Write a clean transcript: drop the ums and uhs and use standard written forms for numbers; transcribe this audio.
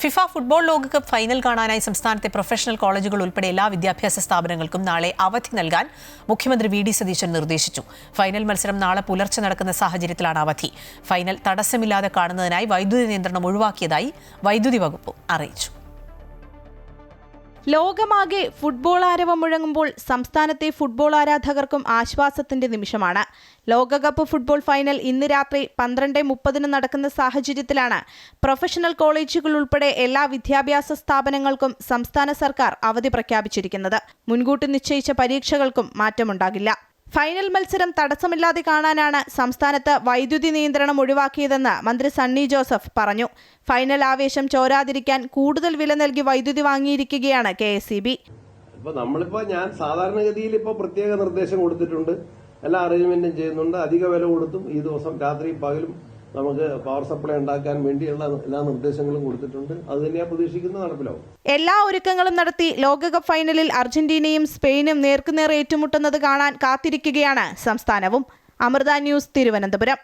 FIFA football ലോകകപ്പ് final കാണാനായി സംസ്ഥാനത്തെ പ്രൊഫഷണൽ കോളേജുകൾ ഉൾപ്പെടെ എല്ലാ വിദ്യാഭ്യാസ സ്ഥാപനങ്ങൾക്കും നാളെ അവധി നൽകാൻ മുഖ്യമന്ത്രി വി ഡി സതീശൻ നിർദ്ദേശിച്ചു. ഫൈനൽ മത്സരം നാളെ പുലർച്ചെ നടക്കുന്ന സാഹചര്യത്തിലാണ് അവധി. ഫൈനൽ തടസ്സമില്ലാതെ കാണുന്നതിനായി വൈദ്യുതി നിയന്ത്രണം ഒഴിവാക്കിയതായി വൈദ്യുതി വകുപ്പ് അറിയിച്ചു. ലോകമാകെ ഫുട്ബോൾ ആരവം മുഴങ്ങുമ്പോൾ സംസ്ഥാനത്തെ ഫുട്ബോൾ ആരാധകർക്കും ആശ്വാസത്തിന്റെ നിമിഷമാണ്. ലോകകപ്പ് ഫുട്ബോൾ ഫൈനൽ ഇന്ന് രാത്രി 12:30 നടക്കുന്ന സാഹചര്യത്തിലാണ് പ്രൊഫഷണൽ കോളേജുകൾ ഉൾപ്പെടെ എല്ലാ വിദ്യാഭ്യാസ സ്ഥാപനങ്ങൾക്കും സംസ്ഥാന സർക്കാർ അവധി പ്രഖ്യാപിച്ചിരിക്കുന്നത്. മുൻകൂട്ടി നിശ്ചയിച്ച പരീക്ഷകൾക്കും മാറ്റമുണ്ടാകില്ല. ഫൈനൽ മത്സരം തടസ്സമില്ലാതെ കാണാനാണ് സംസ്ഥാനത്ത് വൈദ്യുതി നിയന്ത്രണം ഒഴിവാക്കിയതെന്ന് മന്ത്രി സണ്ണി ജോസഫ് പറഞ്ഞു. ഫൈനൽ ആവേശം ചോരാതിരിക്കാൻ കൂടുതൽ വില നൽകി വൈദ്യുതി വാങ്ങിയിരിക്കുകയാണ് KSEB. ഞാൻ സാധാരണഗതിയിൽ പ്രത്യേക നിർദ്ദേശം കൊടുത്തിട്ടുണ്ട്. എല്ലാ അറേഞ്ച്മെന്റും ചെയ്യുന്നുണ്ട്. അധിക വില കൊടുത്തും ഈ ദിവസം രാത്രി പകലും നമുക്ക് പവർ സപ്ലൈ ഉണ്ടാക്കാൻ വേണ്ടിയുള്ള എല്ലാ നിർദ്ദേശങ്ങളും കൊടുത്തിട്ടുണ്ട്. അത് തന്നെയാണ് പ്രതീക്ഷിക്കുന്നത് നടപ്പിലാവും. എല്ലാ ഒരുക്കങ്ങളും നടത്തി ലോകകപ്പ് ഫൈനലിൽ അർജന്റീനയും സ്പെയിനും നേർക്കുനേർ ഏറ്റുമുട്ടുന്നത് കാണാൻ കാത്തിരിക്കുകയാണ് സംസ്ഥാനവും. അമൃത ന്യൂസ്, തിരുവനന്തപുരം.